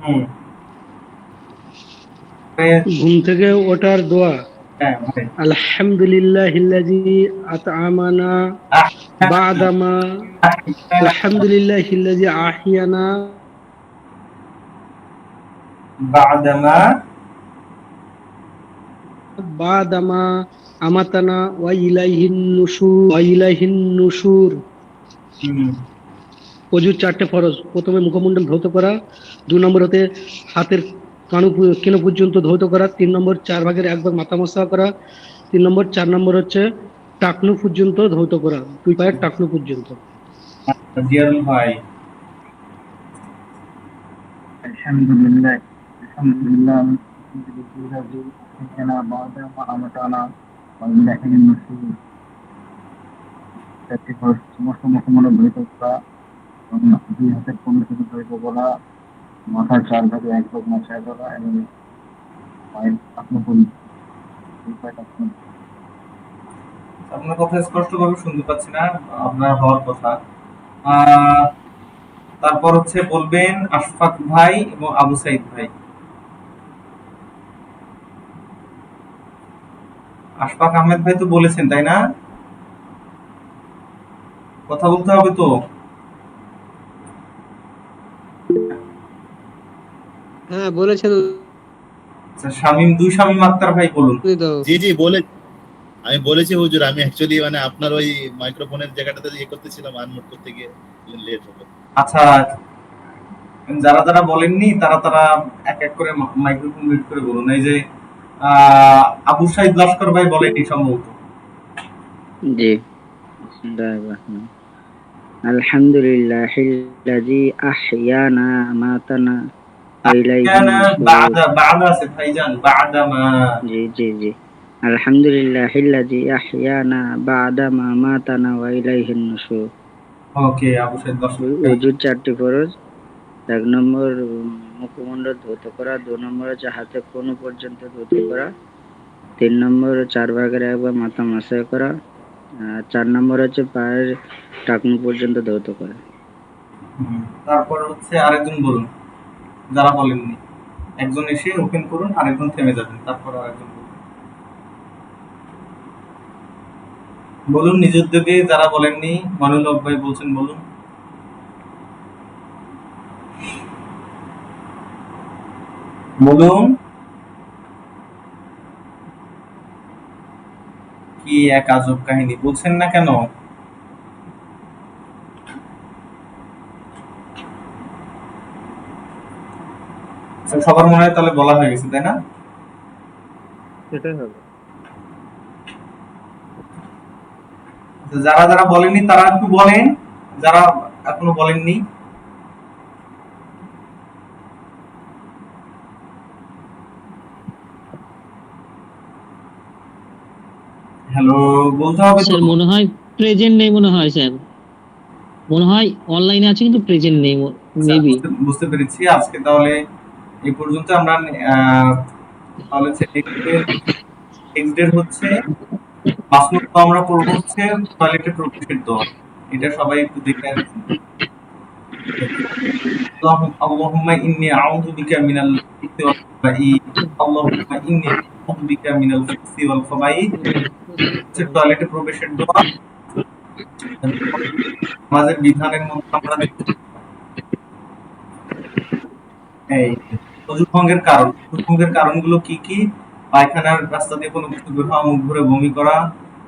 হুম। ঘুম থেকে ওঠার দোয়া। হ্যাঁ ভাই। আলহামদুলিল্লাহিল্লাযী আত'আমানা বা'দামা আলহামদুলিল্লাহিল্লাযী আহিয়ানা বা'দামা আমাতানা ওয়া ইলাইহিন নুশুর। অজুর 4টে ফরজ। প্রথমে মুখমণ্ডল ধৌত করা, 2 নম্বর হতে হাতের কেন পর্যন্ত ধৌত করা, 3 নম্বর 4 ভাগের 1 ভাগ মাথা মসা করা, 3 নম্বর 4 নম্বর হচ্ছে টাকনু পর্যন্ত ধৌত করা, 2 পায়ের টাকনু পর্যন্ত। জিয়ারুল ভাই। আলহামদুলিল্লাহ সমস্ত মুখমণ্ডল ধৌত করা, 2 হাতের কোন থেকে ধৌত করা, মাথার 4 ভাগে 1 ভাগ মাথা করা এবং পায়ের টাকনু পর্যন্ত। আপনার কথা স্পষ্ট ভাবে শুনতে পাচ্ছি না, আপনার হওয়ার কথা। তারপর হচ্ছে বলবেন আশফাক ভাই এবং আবু সাইদ ভাই। আশফাক আহমেদ ভাই তো বলেছেন, তাই না? কথা বলতে হবে তো। হ্যাঁ বলেছেন। আচ্ছা, শামীম আক্তার ভাই বলুন। জি বলে আমি বলেছি হুজুর, আমি অ্যাকচুয়ালি মানে আপনার ওই মাইক্রোফোনের জায়গাটাতে করতেছিলাম, আনমিউট করতে গিয়ে লেট হলো। আচ্ছা, যারা বলেননি তারা এক এক করে মাইক্রোফোন মিউট করে বলুন। এই যে আবু সাইদ লস্কর ভাই বলেনি সম্ভবত। জি, আলহামদুলিল্লাহিল্লাযী আহিয়ানা আমাতানা ওয়া ইলাইহিন বা'দা আছে ভাইজান, বা'দামা। জি আলহামদুলিল্লাহিল্লাযী আহিয়ানা বা'দামা আমাতানা ওয়া ইলাইহিন নুশুর। ওকে, আবু সাইদ লস্কর। ওযুর 4টি ফরজ। 1 নম্বর মুখমণ্ডল ধৌত করা, 2 নম্বর হচ্ছে হাতের কোণ পর্যন্ত ধৌত করা, 3 নম্বর 4 ভাগের 1 ভাগ মাথা মাসা করা, 4 নম্বর হচ্ছে পায়ের টাকনু পর্যন্ত ধৌত করা। তারপর হচ্ছে আরেকজন বলুন, যারা বলেননি। একজন এসে ওপেন করুন, আরেকজন থেমে যাবেন, তারপর আরেকজন বলুন নিজ উদ্যোগে। যারা বলেননি, মানুল হক ভাই বলছেন, বলুন। বলুন। কি এক আজব কাহিনী, বলছেন না কেন? সবার মনে হয় তাহলে বলা হয়ে গেছে, তাই না? সেটাই হবে। তো যারা যারা বলেননি তারা একটু বলেন, যারা এখনো বলেননি। হ্যালো, বলতে হবে তো। স্যার মনে হয় প্রেজেন্ট নেই, মনে হয় স্যার, মনে হয় অনলাইনে আছে কিন্তু প্রেজেন্ট নেই আচ্ছা, মেবি। বুঝতে পেরেছি। আজকে তাহলে এই পর্যন্ত আমরা তাহলে নেক্সট ডে হচ্ছে 5 নম্বর আমরা পড়ব হচ্ছে টয়লেটে প্রবেশের দোয়া। এটা সবাই একটু দেখে রাখবেন। আল্লাহুম্মা ইন্নী আউযু বিকা মিনাল খুবুসি ওয়াল খাবাইথ, আল্লাহুম্মা ইন্নী আউযু বিকা মিনাল খুবুসি ওয়াল খাবাইথ। হচ্ছে টয়লেটে প্রবেশের দোয়া। আমাদের বিধানের মধ্যে আমরা দেখতে এই অজু ভঙ্গের কারণ, অজু ভঙ্গের কারণগুলো কি কি? পায়খানার রাস্তা দিয়ে কোনো কিছু বের হওয়া, মুখ ভরে বমি করা,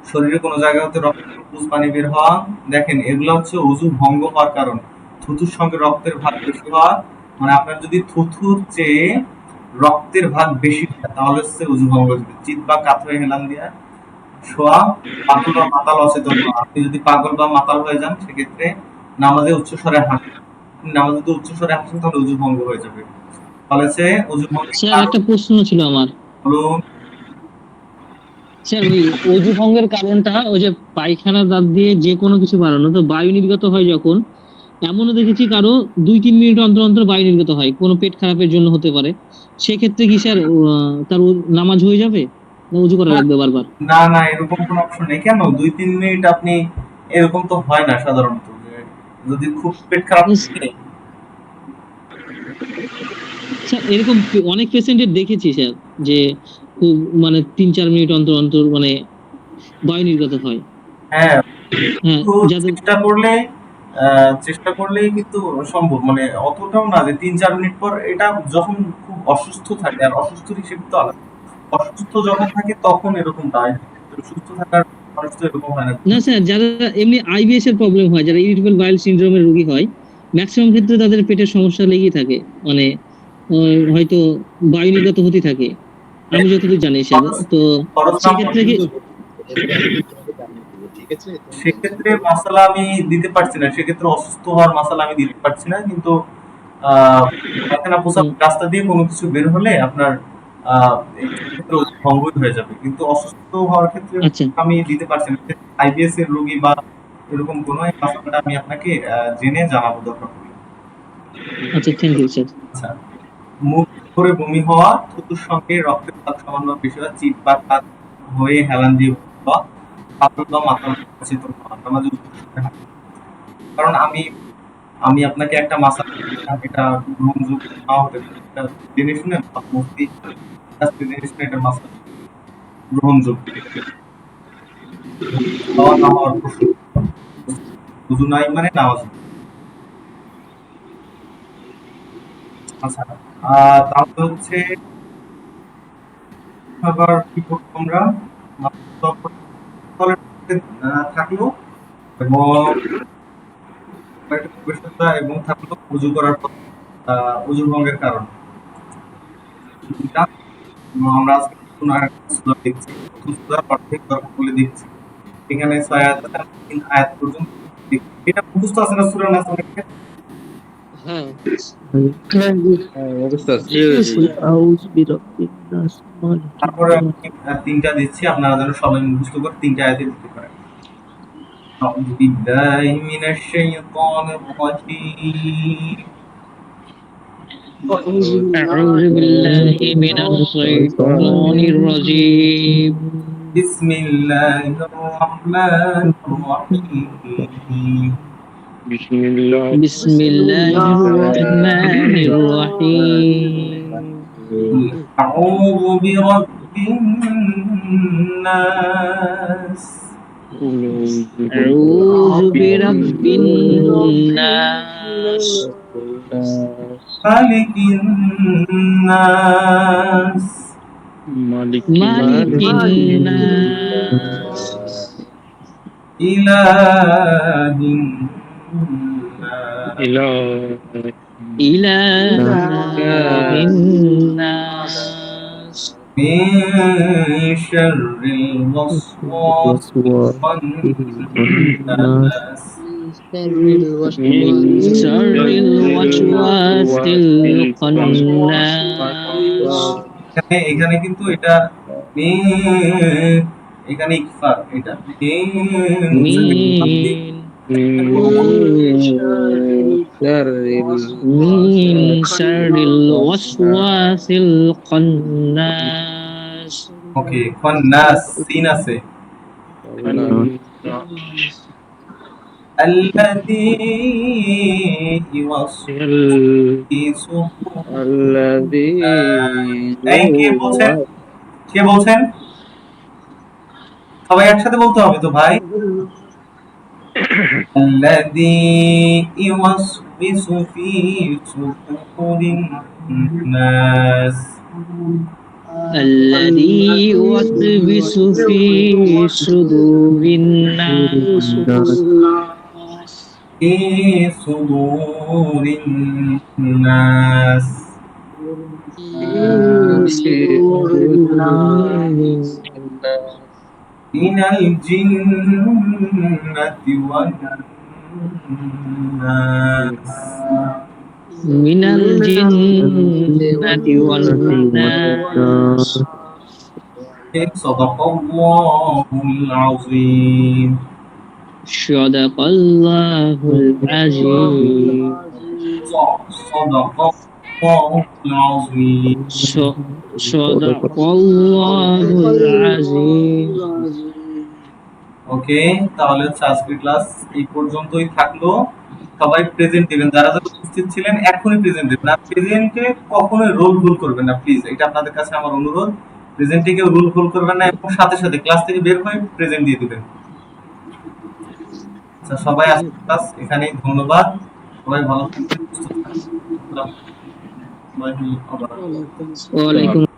শরীরে কোনো জায়গা হতে রক্ত পুজ পানি বের হওয়া। দেখেন এগুলো হচ্ছে অজু ভঙ্গ হওয়ার কারণ। থুতুর সঙ্গে রক্তের ভাগ বেশি হওয়া, মানে আপনার যদি থুতুর চেয়ে রক্তের ভাগ বেশি হয় তাহলে হচ্ছে অজু ভঙ্গ হয়ে যাবে। চিত বা কাত হয়ে হেলান দিয়া শোয়া, পাগল বা মাতাল অচেতন হওয়া। আপনি যদি পাগল বা মাতাল হয়ে যান সেক্ষেত্রে নামাজে উচ্চস্বরে হাসেন, নামাজে যদি উচ্চস্বরে হাসেন তাহলে অজু ভঙ্গ হয়ে যাবে। বলেছে অজু ভঙ্গের স্যার কারণ একটা প্রশ্ন ছিল আমার। বলুন। স্যার ওই অজু ভঙ্গের কারণটা ওই যে পায়খানা দাঁত দিয়ে যে কোনো কিছু বানানো, তো বায়ু নির্গত হয় যখন, এমনও দেখেছি কারো 2-3 মিনিট অন্তর অন্তর বায়ু নির্গত হয়, কোনো পেট খারাপের জন্য হতে পারে, সেক্ষেত্রে কি স্যার তার নামাজ হয়ে যাবে না উজু করা লাগবে বারবার? না না, এরকম কোনো অপশন নেই। কেন 2-3 মিনিট আপনি, এরকম তো হয় না সাধারণত যে যদি খুব পেট খারাপ থাকে। স্যার এরকম অনেক পেশেন্টের দেখেছি স্যার, যে খুব মানে 3-4 মিনিট অন্তর অন্তর মানে বায়ু নির্গত হয়। হ্যাঁ, হ্যাঁ, তো যাদের চেষ্টা করলেই কিন্তু সম্ভব। মানে অতটাও না যে 3-4 মিনিট পর, এটা যখন খুব অসুস্থ থাকে, আর অসুস্থ হিসেবে তো আলাদা। অসুস্থ যখন থাকে তখন এরকমটা হয়, সুস্থ থাকার মানুষ তো এরকম হয় না। না স্যার, যারা এমনি আইবিএস এর প্রবলেম হয়, যারা ইরিটেবল বাউল সিনড্রোমের রোগী হয়, ম্যাক্সিমাম ক্ষেত্রে তাদের পেটের সমস্যা লেগেই থাকে, মানে হয়তো বায়ু নির্গত হতে থাকে, আমি যতদূর জানি স্যার। তো খরচ না সেক্ষেত্রে কি ঠিক আছে? সেক্ষেত্রে মাসালা আমি দিতে পারছি না, সেক্ষেত্রে অসুস্থ হওয়ার মাসালা আমি দিতে পারছি না, কিন্তু পায়খানা প্রস্রাব রাস্তা দিয়ে কোনো কিছু বের হলে আপনার এক্ষেত্রে ভঙ্গই হয়ে যাবে, কিন্তু অসুস্থ হওয়ার ক্ষেত্রে আচ্ছা আমি দিতে পারছি না। আইবিএস এর রোগী বা এরকম কোনো মাসালাটা আমি আপনাকে জেনে জানাবো দরকার পড়লে। আচ্ছা, থ্যাংক ইউ স্যার। আচ্ছা, মুখ করে বমি হওয়া, থুতুর সঙ্গে রক্তের ভাগ সামান্য বেশি হওয়া, চিৎ বা কাত হয়ে হেলান দিয়ে হওয়া, পাতল বা মাথা সচেতন হওয়া, নামাজে উচ্চস্বরে হাঁটা। কারণ আমি আমি আপনাকে একটা মাসালা এটা গ্রহণযোগ্য নাও হতে পারে, এটা জেনে শুনে মুফতি কাছে জেনে শুনে এটা মাসালা গ্রহণযোগ্য। হওয়া না হওয়ার প্রশ্ন, বুঝু নাই মানে নামাজ নেই। আচ্ছা, তাহলে হচ্ছে আবার কি করবো আমরা, থাকলো এবং পরিষ্কারতা এবং থাকলো উজু করার পর উজু ভঙ্গের কারণ। এবং আমরা আজকে নতুন আরেকটা সূরা দেখছি, নতুন সূরার অর্ধেক দরকার বলে দেখছি। এখানে 6 আয়াত আছে, আমরা 3 আয়াত পর্যন্ত দেখছি। এটা মুখস্থ আছে না সূরা নাস অনেকের? হ্যাঁ অবস্থা আছে। তারপরে আমি 3টা দিচ্ছি, আপনারা যেন সবাই মুখস্থ করে 3টা আয়াতে দিতে পারেন। أعوذ بالله من الشيطان الرجيم أعوذ بالله من الشيطان الرجيم. بسم الله الرحمن الرحيم بسم الله بسم الله الرحمن الرحيم. أعوذ برب الناس أعوذ برب الناس ملك الناس مالك مالك الناس إله الناس إله الناس من شر الوسواس الخناس من شر الوسواس الخناس এখানে কিন্তু এটা এখানে ইকফা এটা من من شر الوسواس الخناس ওকে খন্নাস সিন আছে الذي يوسوس في صدور এই কে বলছেন সবাই একসাথে বলতে হবে তো ভাই الذي يوسوس في صدور الناس الذي يوسوس في صدور الناس في صدور الناس من الجنة والناس من الجنة والناس صدق الله العظيم صدق الله العظيم صدق الله العظيم صدق الله العظيم ওকে তাহলে আজকের ক্লাস এই পর্যন্তই থাকলো সবাই প্রেজেন্ট দিবেন যারা যারা উপস্থিত ছিলেন এখনই প্রেজেন্ট দিবেন না প্রেজেন্টে কখনোই রোল ভুল করবেন না প্লিজ এটা আপনাদের কাছে আমার অনুরোধ প্রেজেন্টে কেউ রোল ভুল করবেন না এবং সাথে সাথে ক্লাস থেকে বের হয়ে প্রেজেন্ট দিয়ে দিবেন আচ্ছা সবাই আজকের ক্লাস এখানেই ধন্যবাদ সবাই ভালো থাকবেন সুস্থ থাকবেন ওয়ালাইকুম